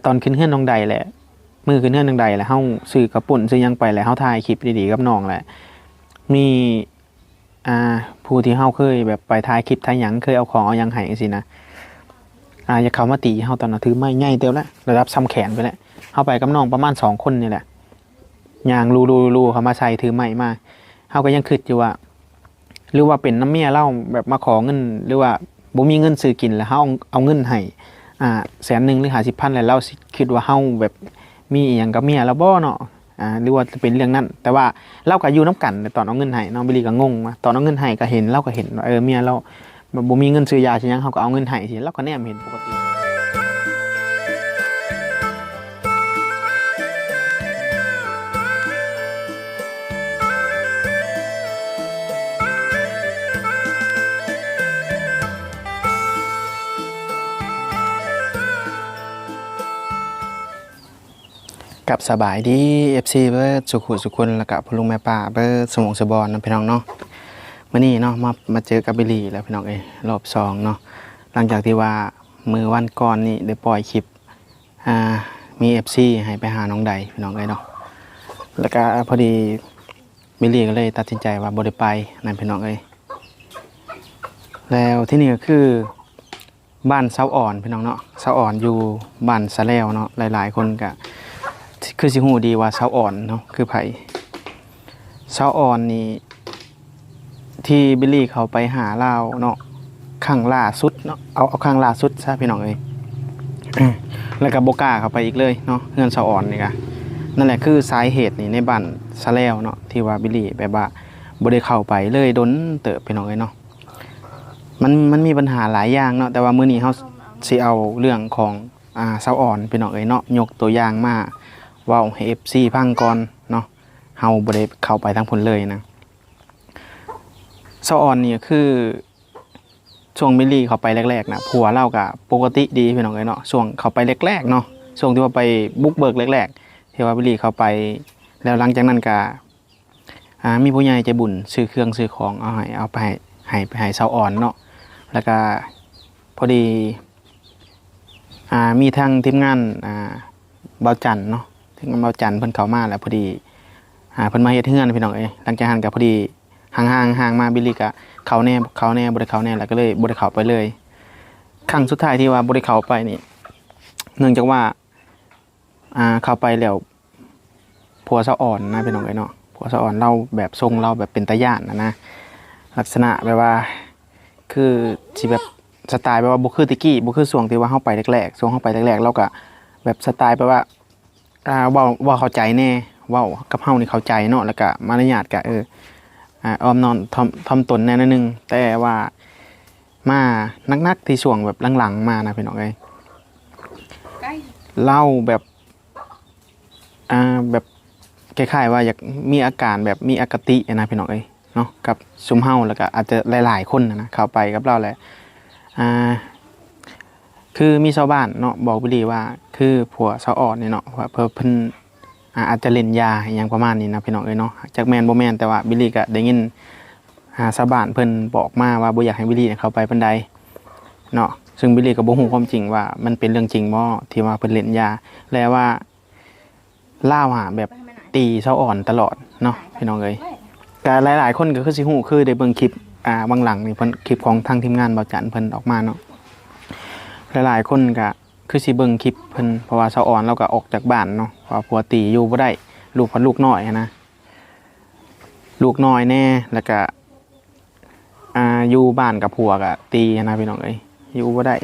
ตอนขึ้นเฮือนน้องใดแหละมือขึ้นเฮือนน้องใดแหละเฮาซื้อกระปุ่นซื้อยังไปแหละเฮาถ่ายคลิปดีๆกับน้องแหละมีอ่าผู้ที่เฮาเคยแบบไปถ่ายคลิปถ่ายหยังเคยเอาของเอาหยังให้จังซี่นะอย่าเข้ามาตีเฮาตอนนั้นถือไม้ใหญ่เตียวแล้วระดับซ้ำแขนไปแล้วเฮาไปกับน้องประมาณ2คนนี่แหละย่างลูเขามาใส่ถือไม้มาเฮาก็ยังคิดอยู่ว่าหรือว่าเป็นน้ำเมียเล่าแบบมาขอเงินหรือว่าบ่มีเงินซื้อกินแล้วเฮาเอาเงินให้100,000หรือ50,000แล้วเราคิดว่าเฮาแบบมีอีหยังกับเมียแล้วบ่เนาะหรือว่าจะเป็นเรื่องนั้นแต่ว่าเราก็อยู่น้ำกันตอนเอาเงินให้น้องบิลลี่ก็งงว่าตอนเอาเงินให้ก็เห็นเราก็เห็นว่าเมียเราบ่มีเงินซื้อยาใช่ยังเขาก็เอาเงินให้สิเราก็แนมเห็นปกติกับสบายดี FC เบิร์ดสุขุสุคนแล้วก็พลุงแม่ป้าเบิร์ดสมองสบอนนะพี่น้องเนาะมื้อนี้เนาะมาเจอกับบิลลี่แล้วพี่น้องรอบ2เนาะหลังจากที่ว่ามือวันก่อนนี่ได้ปล่อยคลิปมี FC ให้ไปหาน้องใดพี่น้องเนาะแล้วก็พอดีบิลลี่ก็เลยตัดสินใจว่าบ่ได้ไปนั่นพี่น้องแล้วที่นี่ก็คือบ้านเสาอ่อนพี่น้องเนาะเสาอ่อนอยู่บ้านสะแล้วเนาะหลายๆคนก็คือสิฮู้ดีว่าเสาอ่อนเนาะคือไผเสาอ่อนนี่ที่บิลลี่เขาไปหาลาวเนาะครั้งล่าสุดเนาะเอาครั้งล่าสุดซะพี่น้องแล้วก็บ่กล้าเข้าไปอีกเลยเนาะเฮือนเสาอ่อนนี่ก็นั่นแหละคือสาเหตุนี่ในบ้านสะแล้วเนาะที่ว่าบิลลี่แบบว่าบ่ได้เข้าไปเลยดนเติบพี่น้องเนาะมันมีปัญหาหลายอย่างเนาะแต่ว่ามื้อนี้เฮาสิเอาเรื่องของเสาอ่อนพี่น้องเนาะยกตัวอย่างมาเว้าให้ FC ฟังก่อนเนาะเฮาบ่ได้เข้าไปทางพุ่นเลยนะเสาอ่อนนี่คือช่วงบิลลี่เข้าไปแรกๆนะผัวเราก็ปกติดีพี่น้องเนาะช่วงเข้าไปแรกๆเนาะช่วงที่ว่าไปบุกเบิกแรกๆที่ว่าบิลลี่เข้าไปแล้วหลังจากนั้นก็มีผู้ใหญ่ใจบุญซื้อเครื่องซื้อของเอาไปให้เสาอ่อนเนาะแล้วก็พอดีมีทางทีมงานเบาจันเนาะทีมงานเบาจันเพิ่นเข้ามาแล้วพอดีเพิ่นมาเฮ็ดเฮือนพี่น้องหลังจากนั้นก็พอดีห่างมาบิลลี่ก็เขาแน่บ่ได้เขาแน่แล้วก็เลยบ่ได้เข้าไปเลยครั้งสุดท้ายที่ว่าบ่ได้เข้าไปนี่เนื่องจากว่าเข้าไปแล้วผัวเสาอ่อนนะพี่น้องเนาะผัวเสาอ่อนเราแบบทรงเราแบบเป็นตาย่านนะลักษณะแบบว่าคือสิแบบสไตล์แบบว่าบ่คือตะกี้บ่คือช่วงที่ว่าเฮาไปแรกๆช่วงเฮาไปแรกๆเราก็แบบสไตล์แบบว่าเว้าเข้าใจแน่เว้ากับเฮานี่เข้าใจเนาะแล้วก็มารยาทก็อ้อมนอนทำตนแน่นนึงแต่ว่ามานักที่ช่วงแบบหลังๆมานะพี่น้องเล่าแบบแบบคล้ายๆว่าอยากมีอาการแบบมีอคตินะพี่น้องเนาะกับซุมเฮาแล้วก็อาจจะหลายๆคนนะเข้าไปกับเราแหละคือมีชาวบ้านเนาะบอกบิลลี่ว่าคือผัวเสาอ่อนนี่เนาะว่าเพิ่นอาจจะเล่นยาอย่างประมาณนี้นะพี่น้องเนาะจากแมนบ่แมนแต่ว่าบิลลี่ก็ได้ยินชาวบ้านเพิ่นบอกมาว่าบ่อยากให้บิลลี่เข้าไปปานใดเนาะซึ่งบิลลี่ก็บ่ฮู้ความจริงว่ามันเป็นเรื่องจริงบ่ที่ว่าเพิ่นเล่นยาแล้วว่าล่าวแบบตีเสาอ่อนตลอดเนาะพี่น้องก็หลายๆคนก็คือสิฮู้คือได้เบิ่งคลิปบางหลังนี่เพิ่นคลิปของทางทีมงานเบาจันเพิ่นออกมาเนาะหลายๆคนก็คือสิเบิ่งคลิปเพิ่นเพราะว่าเสาอ่อนเราก็ออกจากบ้านเนาะเพราะผัวตีอยู่บ่ได้ลูกน้อยนะลูกน้อยแน่แล้วก็อยู่บ้านกับผัวก็ตีนะพี่น้องอยู่บ่ได้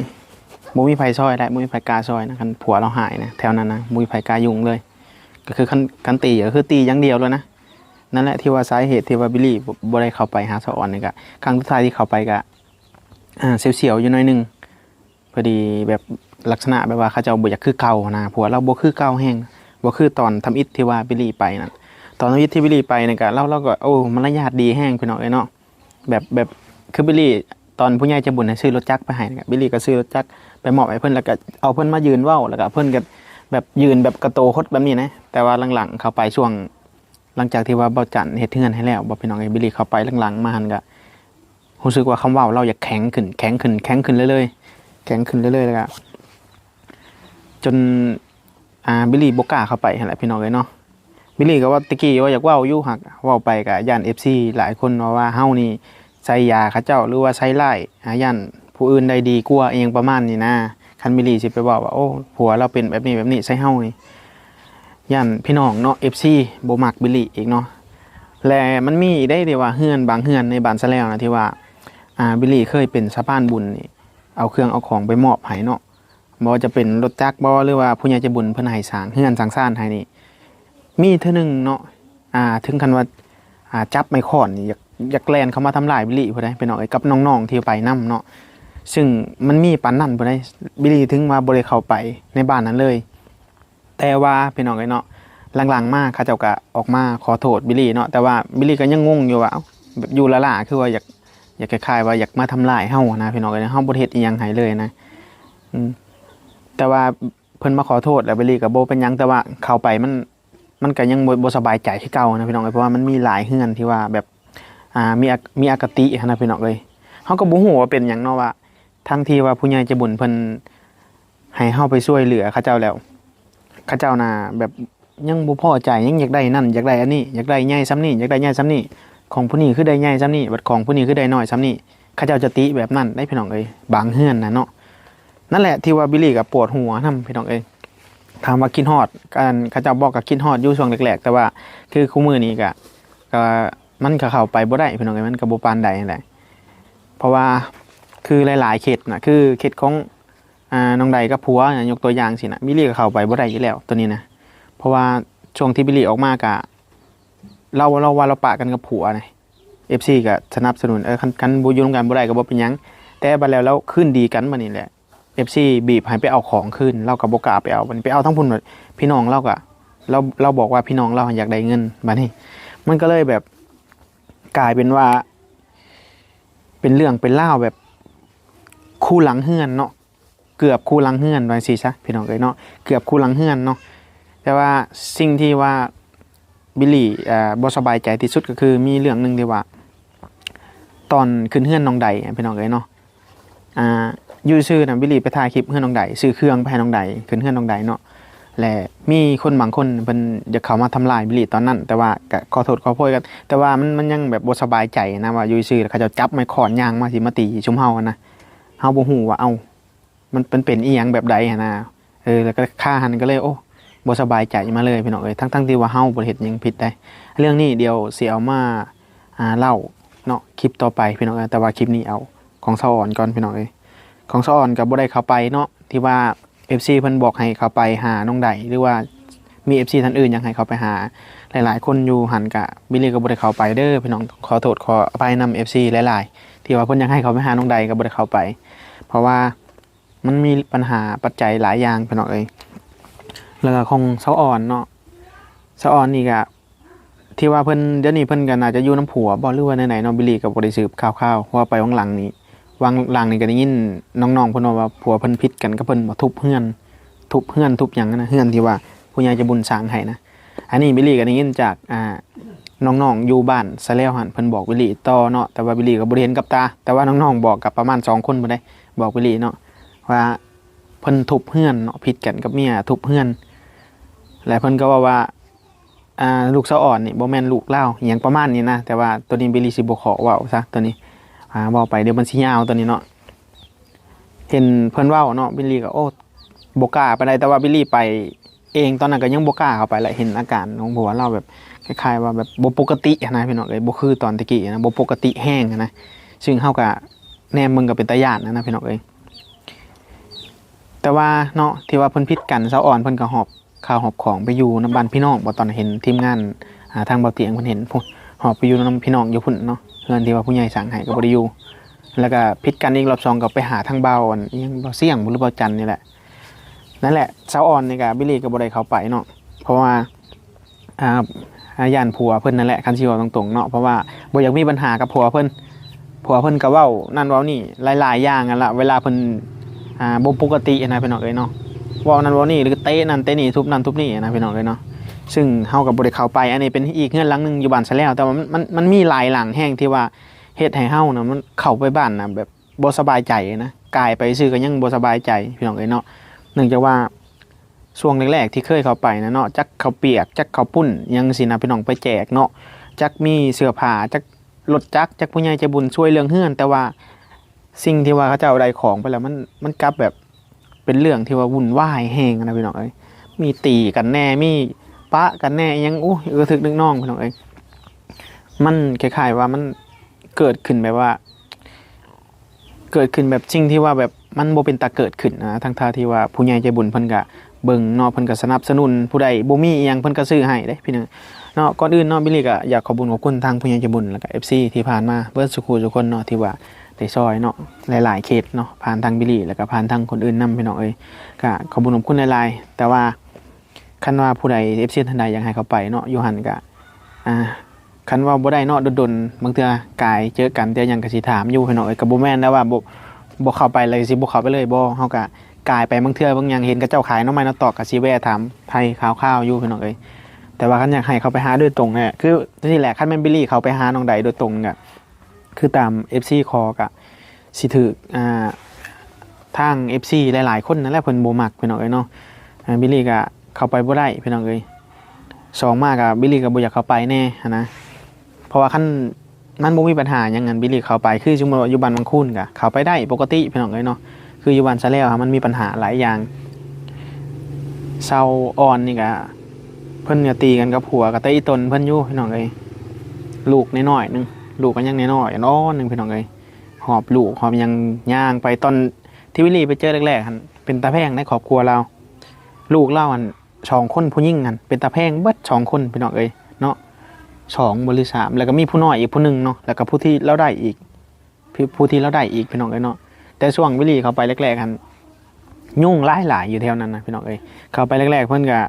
บ่มีไผซอยได้บ่มีไผกล้าซอยนะคันผัวเราหายนะแถวนั้นนะบ่มีไผกล้ายุ่งเลยก็คือคันตีก็คือตีอย่างเดียวเลยนะนั่นแหละที่ว่าสาเหตุที่ว่าบิลลี่บ่ได้เข้าไปหาเสาอ่อนนี่ก็ครั้งสุดท้ายที่เข้าไปก็เสียวๆอยู่หน่อยนึงพอดีแบบลักษณะแบบว่าเขาเจ้าบ่อยากคือเก่านะผัวเราบ่คือเก่าแห้งบ่คือตอนทำอิฐที่ว่าบิลลี่ไปนั่นตอนทำอิฐที่บิลลี่ไปนี่ก็เราก็โอ้มารยาทดีแห้งพี่น้องเนาะแบบคือบิลลี่ตอนผู้ใหญ่ใจบุญให้ซื้อรถจักรไปให้นะครับบิลลี่ก็ซื้อรถจักรไปมอบให้เพิ่นแล้วก็เอาเพิ่นมายืนเว้าแล้วก็เพิ่นก็แบบยืนแบบกระโตคดแบบนี้นะแต่ว่าหลังๆเข้าไปช่วงหลังจากที่ว่าเบาจันเฮ็ดเฮือนให้แล้วบ่พี่น้องบิลลี่เข้าไปหลังๆมาหั่นก็รู้สึกว่าคำเว้าเราอยากแข็งขึ้นเรื่อยๆแล้วก็ จนบิลลี่บ่กล้าเข้าไปหั่นแหละพี่น้องเอ้ยเนาะบิลลี่ก็ว่าตะกี้ว่าอยากเว้าอยู่หักเว้าไปก็ย่าน FC หลายคนว่าเฮานี่ใส่ยาเขาเจ้าหรือว่าใช้ร้ายย่านผู้อื่นได้ดีกว่าเองประมาณนี้นะคันบิลลี่สิไปบอกว่าโอ้ผัวเราเป็นแบบนี้ใส่เฮานี่ย่านพี่น้องเนาะ FC บ่มักบิลลี่อีกเนาะและมันมีได้ที่ว่าเฮือนบางเฮือนในบ้านซะแล้วนะที่ว่าบิลลี่เคยเป็นสะพานบุญนี่เอาเครื่องเอาของไปมอบให้เนาะบ่ว่าจะเป็นรถจักรบ่หรือว่าผู้ใหญ่ใจบุญเพิ่นให้สร้างเฮือนสร้างซ่านให้นี่มีเทื่อนึงเนาะถึงขั้นว่าจับไม้ค้อนนี่อยากแล่นเข้ามาทำลายบิลลี่พุ่นได้พี่น้องเอ้ยกับน้องๆที่ไปนํเนาะซึ่งมันมีปานนั้นพุ่นได้บิลลี่ถึงว่าบ่ได้เข้าไปในบ้านนั้นเลยแต่ว่าพี่น้องเอ้ยเนาะหลังๆมาเขาเจ้าก็ออกมาขอโทษบิลลี่เนาะแต่ว่าบิลลี่ก็ยังงงอยู่ว่าแบบอยู่ละล่ะคือว่าอยากคล้ายๆว่าอยากมาทำลายเฮานะพี่น้องเอ้ยเฮาบ่เฮ็ดอีหยังให้เลยนะแต่ว่าเพิ่นมาขอโทษแล้วบิลลี่ก็บ่เป็นหยังแต่ว่าเข้าไปมันก็ยังบ่สบายใจคือเก่านะพี่น้องเอ้ยเพราะว่ามันมีหลายเฮือนที่ว่าแบบมีอคตินะพี่น้องเอ้ยเฮาก็บ่ฮู้ว่าเป็นหยังเนาะว่าทั้งที่ว่าผู้ใหญ่ใจบุญเพิ่นให้เฮาไปช่วยเหลือเขาเจ้าแล้วเขาเจ้าน่ะแบบยังบ่พอใจยังอยากได้นั่นอยากได้อันนี้อยากได้ใหญ่ซ้ำนี้อยากได้ใหญ่ซ้ำนี้ของผู้นี้คือได้ใหญ่ซ้ำนี้บัดของผู้นี้คือได้น้อยซ้ำนี้เขาเจ้าจะติแบบนั้นได้พี่น้องเอ้ยบางเฮือนน่ะเนาะนั่นแหละที่ว่าบิลลี่ก็ปวดหัวนำพี่น้องเอ้ยถามว่าคิดฮอดกันเขาเจ้าบอกก็คิดฮอดอยู่ช่วงแรกๆแต่ว่าคือคู่มื้อนี้ก็มันก็เข้าไปบ่ได้พี่น้องเอ้ยมันก็บ่ปานใดนั่นแหละเพราะว่าคือหลายๆเขตน่ะคือเขตของน้องใดกับผัวยกตัวอย่างสินะบิลลี่ก็เข้าไปบ่ได้อยู่แล้วตัวนี้นะเพราะว่าช่วงที่บิลลี่ออกมากะเราว่าเราปะกันกับผัวนะ FC ก็สนับสนุนคันบ่อยู่ร่วมกันบ่ได้ก็บ่เป็นหยังแต่บัดแล้วคืนดีกันบัดนี้แหละ FC บีบให้ไปเอาของคืนเราก็บ่กล้าไปเอาบัดนี้ไปเอาทั้งพุ่นพี่น้องเราก็เราบอกว่าพี่น้องเราอยากได้เงินบัดนี้มันก็เลยแบบกลายเป็นว่าเป็นเรื่องเป็นราวแบบคู่หลังเฮือนเนาะเกือบคู่หลังเฮือนว่าสิซะพี่น้องเอ้ยเนาะเกือบคู่หลังเฮือนเนาะแต่ว่าสิ่งที่ว่าบิลลี่บ่สบายใจที่สุดก็คือมีเรื่องนึงที่ว่าตอนขึ้นเฮือนน้องใดพี่น้องเอ้ยเนาะอยู่ซื่อน่ะบิลลี่ไปถ่ายคลิปเฮือนน้องใดซื้อเครื่องไปให้น้องใดขึ้นเฮือนน้องใดเนาะและมีคนบางคนเพิ่นอยากเข้ามาทำลายบิลลี่ตอนนั้นแต่ว่าก็ขอโทษขอโพยกันแต่ว่ามันยังแบบบ่สบายใจนะว่าอยู่ซื่อแล้วเขาจะจับไม้ค้อนย่างมาสิมาตีชุมเฮานะเฮาบ่ฮู้ว่ามันเป็นอีหยังแบบใดนะแล้วก็ฆ่าหันก็เลยโอ้บ่สบายใจมาเลยพี่น้องเอ้ยทั้งที่ว่าเฮาบ่เฮ็ดหยังผิดได้เรื่องนี้เดี๋ยวสิเอามาเล่าเนาะคลิปต่อไปพี่น้องแต่ว่าคลิปนี้เอาของสะอ่อนก่อนพี่น้องเอ้ยของสะอ่อนก็บ่ได้เข้าไปเนาะที่ว่า FC เพิ่นบอกให้เข้าไปหาน้องใดหรือว่ามี FC ท่านอื่นอยากให้เข้าไปหาหลายๆคนอยู่หันกะบิลลี่ก็บ่ได้เข้าไปเด้อพี่น้องขอโทษขออภัยนำ FC หลายๆที่ว่าเพิ่นอยากให้เขาไปหาน้องใดก็บ่ได้เข้าไปเพราะว่ามันมีปัญหาปัจจัยหลายอย่างพี่น้องเอ้ยแล้วก็ของสะอ่อนเนาะสะอ่อนนี่ก็ที่ว่าเพิ่นเดี๋ยวนี้เพิ่นก็น่าจะอยู่น้ำผัวบ่หรือว่าไหนๆเนาะบิลลี่ก็บ่ได้สืบข่าวๆเพราะว่าไปวังหลังนี่ก็ได้ยินน้องๆเพิ่นว่าผัวเพิ่นผิดกันกับเพิ่นบ่ทุบเฮือนทุบหยังนะเฮือนที่ว่าผู้ใหญ่จะบุญสร้างให้นะอันนี้บิลลี่ก็ได้ยินจากน้องๆอยู่บ้านซะแล้วหั่นเพิ่นบอกบิลลี่ต่อเนาะแต่ว่าบิลลี่ก็บ่ได้เห็นกับตาแต่ว่าน้องๆบอกกับประมาณ2คนบ่ได้บอกบิลลี่เนาะว่าเพิ่นทุบเฮือนเนาะผิดกันกับเมียทุบเฮือนแล้วเพิ่นก็ว่าลูกสะอ่อนนี่บ่แม่นลูกเล่าอหยังประมาณนี้นะแต่ว่าตัวนี้บิลลี่สิบ่ขอเว้าซะตัวนี้เว้าไปเดี๋ยวมันสิยาวตัวนี้เนาะเห็นเพิ่นเว้าเนาะบิลลี่ก็โอ้บ่กล้าไปได้แต่ว่าบิลลี่ไปเองตอนนั้นก็ยังบ่กล้าเข้าไปแหละเห็นอาการของผัวเราแบบคล้ายๆว่าแบบบ่ปกตินะพี่น้องเอ้ยบ่คือตอนตะกี้นะบ่ปกติแห้งนะซึ่งเฮาก็แนมมึงก็เป็นตาย้านนะพี่น้องเอ้ยแต่ว่าเนาะที่ว่าเพิ่นผิดกันสะอ่อนเพิ่นก็หอบข้าวหอบของไปอยู่นำบ้านพี่น้องบ่ตอนเห็นทีมงานทางเบาเตียงเพิ่นเห็นหอบไปอยู่นำพี่น้องอยู่พุ่นเนาะเฮือนที่ว่าผู้ใหญ่สั่งให้ก็บ่ได้อยู่แล้วก็ผิดกันอีกรอบ2ก็ไปหาทางเบาอันยังบ่เสี่ยงบ่หรือเบาจันนี่แหละนั่นแหละสะอ่อนนี่ก็บิลลี่ก็บ่ได้เข้าไปเนาะเพราะว่าย่านผัวเพิ่นนั่นแหละคันสิเว้าตรงๆเนาะเพราะว่าบ่อยากมีปัญหากับผัวเพิ่นก็เว้านั่นเว้านี่หลายๆอย่างนั่นล่ะเวลาเพิ่นบ่ปกตินะพี่น้องเอ้ยเนาะเว้านั่นเว้านี่หรือเตะนั่นเตะนี่ทุบนั่นทุบนี่นะพี่น้องเอ้ยเนาะซึ่งเฮาก็บ่ได้เข้าไปอันนี้เป็นอีกเฮือนหลังนึงอยู่บ้านซะแล้วแต่ว่ามันมีหลายหลังแห้งที่ว่าเฮ็ดให้เฮานะมันเข้าไปบ้านนะแบบบ่สบายใจนะกายไปซื่อก็ยังบ่สบายใจพี่น้องเอ้ยเนาะเนื่องจากว่า ช่วงแรกๆที่เคยเข้าไปนะเนาะจักข้าวเปียกจักข้าวปุ้นยังสินะพี่น้องไปแจกเนาะจักมีเสื้อผ้าจักรถจักรจักผู้ใหญ่ใจบุญช่วยเรื่องเฮือนแต่ว่าสิ่งที่ว่าเขาจะเอาได้ของไปแล้วมันกลับแบบเป็นเรื่องที่ว่าวุ่นวายแห้งนะพี่น้องเอ้ยมีตีกันแน่มีปะกันแน่ยังอู้ถึกนึกน้องพี่น้องเอ้ยมันคล้ายๆว่ามันเกิดขึ้นแบบว่าเกิดขึ้นแบบจริงที่ว่าแบบมันบ่เป็นตาเกิดขึ้นนะทั้งท่าที่ว่าผู้ใหญ่ใจบุญเพิ่นก็เบิ่งเนาะเพิ่นก็สนับสนุนผู้ใดบ่มีอีหยังเพิ่นก็ซื้อให้เด้พี่น้องเนาะก่อนอื่นเนาะบิลลี่ก็อยากขอบคุณทางผู้ใหญ่ใจบุญแล้วก็ FC ที่ผ่านมาเบิดสุขุทุกคนเนาะที่ว่าได้ซอยเนาะหลายๆเคสเนาะผ่านทางบิลลี่แล้วก็ผ่านทางคนอื่นนำพี่น้องเอ้ยก็ขอบคุณหลายๆแต่ว่าคันว่าผู้ใด FC ท่านใดอยากให้เขาไปเนาะอยู่หั่นก็คันว่าบ่ได้เนาะดนๆบางเทื่อกายเจอกันแต่ยังก็สิถามอยู่พี่น้องเอ้ยก็บ่แม่นแล้วว่าบ่เข้าไปเลยสิบ่เข้าไปเลยบ่เฮาก็กายไปบางเทื่อบางอย่างเห็นกับเจ้าขายน้องไม้น้องตอกก็สิแวะถามไผข่าวๆอยู่พี่น้องเอ้ยแต่ว่าคันอยากให้เขาไปหาโดยตรงเนี่ยคือนี่แหละคันแม่นบิลลี่เขาไปหาน้องใดโดยตรงก็คือตาม FC คอก็สิถูกทาง FC หลายๆคนนั่นแหละเพิ่นบ่มักพี่น้องเอ้ยเนาะบิลลี่ก็เข้าไปบ่ได้พี่น้องเอ้ยสองมากก็บิลลี่ก็บ่อยากเข้าไปแน่นะเพราะว่าคันมันบ่มีปัญหาหยังงั้นบิลลี่เข้าไปคือสมมุติว่าอยู่บ้านบางคุ้นก็เข้าไปได้ปกติพี่น้องเอ้ยเนาะคืออยู่บ้านซะแล้วมันมีปัญหาหลายอย่างเซาอ่อนนี่ก็เพิ่นจะตีกันกับผัวกับอีตนเพิ่นอยู่พี่น้องเอ้ยลูกน้อยๆนึงลูกก็ยังน้อยๆน้อนึงพี่น้องเอ้ยหอบลูกหอบยังย่างไปตอนที่วิลลี่ไปเจอแรกๆหั่นเป็นตาแพงในครอบครัวเราลูกเราอัน2คนผู้หญิงนั่นเป็นตาแพงเบิด2คนพี่น้องเอ้ยเนาะ2บ่หรือ3แล้วก็มีผู้น้อยอีกผู้นึงเนาะแล้วก็ผู้ที่เราได้อีกผู้ที่เราได้อีกพี่น้องเอ้ยเนาะแต่ช่วงวิลลี่เขาไปแรกๆหั่นยุ่งหลายๆอยู่แถวนั้นนะพี่น้องเอ้ยเขาไปแรกๆเพิ่นก็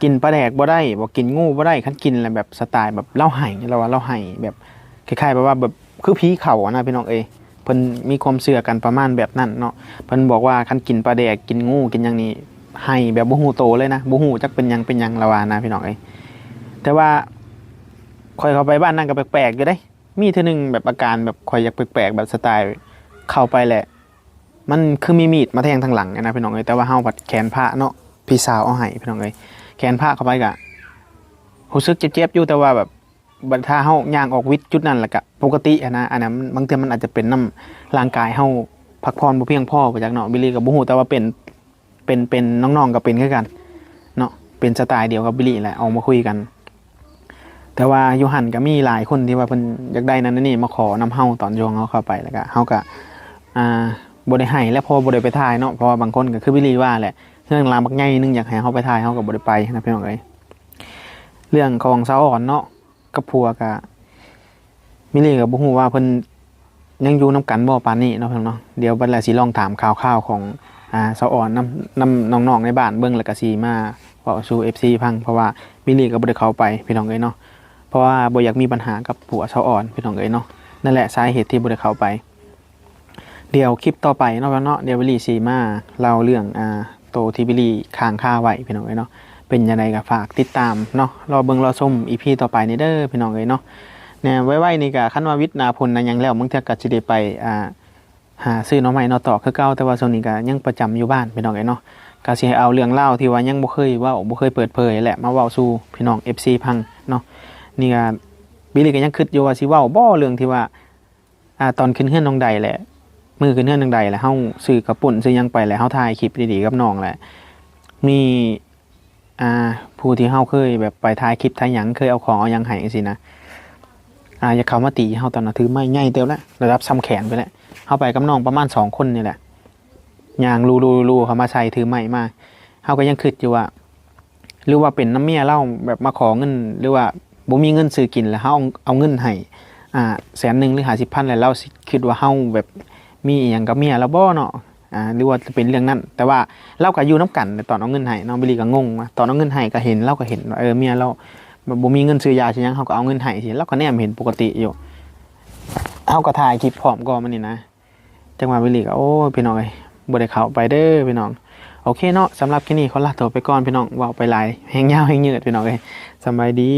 กินปลาแดกบ่ได้บ่กินงูบ่ได้คันกินอะไรแบบสไตล์แบบเล่าไห้เราว่าเล่าไห้แบบคล้ายๆแบบว่าแบบคือผีเข้านะพี่น้องเอ้ยเพิ่นมีความเชื่อกันประมาณแบบนั้นเนาะเพิ่นบอกว่าคันกินปลาแดกกินงูกินหยังนี่ให้แบบบ่ฮู้โตเลยนะบ่ฮู้จักเป็นหยังละว่านะพี่น้องเอ้ยแต่ว่าค่อยเข้าไปบ้านนั่นก็แปลกๆอยู่เด้มีเทื่อนึงแบบอาการแบบค่อยอยากแปลกๆแบบสไตล์เข้าไปแหละมันคือมีมีดมาแทงทางหลังนะพี่น้องเอ้ยแต่ว่าเฮาผัดแขนพระเนาะพี่สาวเอาให้พี่น้องเอ้ยแขนพระเข้าไปก็รู้สึกเจ็บๆอยู่แต่ว่าแบบบัดถ้าเฮาย่างออกวิทย์จุดนั้นแหละก็ปกตินะอันนั้นบางเทื่อมันอาจจะเป็นน้ำร่างกายเฮาพักผ่อนบ่เพียงพอไปจากเนาะบิลลี่ก็บ่ฮู้แต่ว่าเป็นน้องๆก็เป็นคือกันเนาะเป็นสไตล์เดียวกับบิลลี่แหละเอามาคุยกันแต่ว่าอยู่หั่นก็มีหลายคนที่ว่าเพิ่นอยากได้นั่นนี่มาขอนำเฮาตอนโยงเฮาเข้าไปแล้วก็เฮาก็บ่ได้ให้และพอบ่ได้ไปถ่ายเนาะเพราะว่าบางคนก็คือบิลลี่ว่าแหละเรื่องราวบักใหญ่นึงอยากให้เฮาไปถ่ายเฮาก็บ่ได้ไปนะพี่น้องเอ้ยเรื่องของสาวอ่อนเนาะกับผัวก็บิลลี่ก็บ่ฮู้ว่าเพิ่นยังอยู่นำกันบ่ปานนี้เนาะพี่น้องเนาะเดี๋ยวบัดแล้วสิลองถามข่าวๆของสาวอ่อนนำน้องๆในบ้านเบิ่งแล้วก็สิมาเว้าสู่ FC ฟังเพราะว่าบิลลี่ก็บ่ได้เข้าไปพี่น้องเอ้ยเนาะเพราะว่าบ่อยากมีปัญหากับผัวสาวอ่อนพี่น้องเอ้ยเนาะนั่นแหละสาเหตุที่บ่ได้เข้าไปเดี๋ยวคลิปต่อไปเนาะเดี๋ยวบิลลี่สิมาเล่าเรื่องโตที่บิลลี่ค้างคาไว้พี่น้องเอ้ยเนาะเป็นยังไงก็ฝากติดตามเนาะรอเบิ่งรอชม EP ต่อไปนี่เด้อพี่น้องเอ้ยเนาะเนี่ยไว้ๆนี่ก็คันว่าวิทย์นาพลนะยังแล้วมึงเทื่อก็สิได้ไปหาซื้อหน่อไม้หน่อตอกคือเก่าแต่ว่าช่วงนี้ก็ยังประจำอยู่บ้านพี่น้องเอ้ยเนาะก็สิให้เอาเรื่องเล่าที่ว่ายังบ่เคยเว้าบ่เคยเปิดเผยแหละมาเว้าสู่พี่น้อง FC พังเนาะนี่ก็บิลลี่ก็ยังคิดอยู่ว่าสิเว้าบ่เรื่องที่ว่าตอนขึ้นเฮือนน้องใดแหละมือขึ้นเฮือนน้องใดแหละเฮาซื้อกระปุ่นซื้อหยังไปแหละเฮาถ่ายคลิปดีๆกับน้องแหละมีผู้ที่เฮาเคยแบบไปถ่ายคลิปถ่ายหยังเคยเอาของเอาหยังให้จังซี่นะอย่าเข้ามาตีเฮาตอนน่ะถือไม้ใหญ่เต็มแล้วระดับซ้ำแขนไปแล้วเฮาไปกับน้องประมาณ2คนนี่แหละย่างลูเขามาใส่ถือไม้มาเฮาก็ยังคิดอยู่ว่าหรือว่าเป็นน้ำเมียเล่าแบบมาขอเงินหรือว่าบ่มีเงินซื้อกินแล้วเฮาเอาเงินให้100,000หรือ50,000แล้วเราคิดว่าเฮาแบบมีอีหยังกับเมียแล้วบ่เนาะหรือว่าจะเป็นเรื่องนั้นแต่ว่าเราก็อยู่น้ำกันตอนเอาเงินให้น้องบิลลี่ก็งงว่าตอนเอาเงินให้ก็เห็นเราก็เห็นว่าเมียเราบ่มีเงินซื้อยาใช่ยังเขาก็เอาเงินให้สิเราก็แนมเห็นปกติอยู่เฮาก็ถ่ายคลิปพร้อมก็มันนี่นะจังหวะบิลลี่ก็โอ้พี่น้องเอ้ยบ่ได้เข้าไปเด้อพี่น้องโอเคเนาะสำหรับคลิปนี้ขอลาตัวไปก่อนพี่น้องเว้าไปหลายแฮงยาวแฮงยืดพี่น้องเอ้ยสบายดี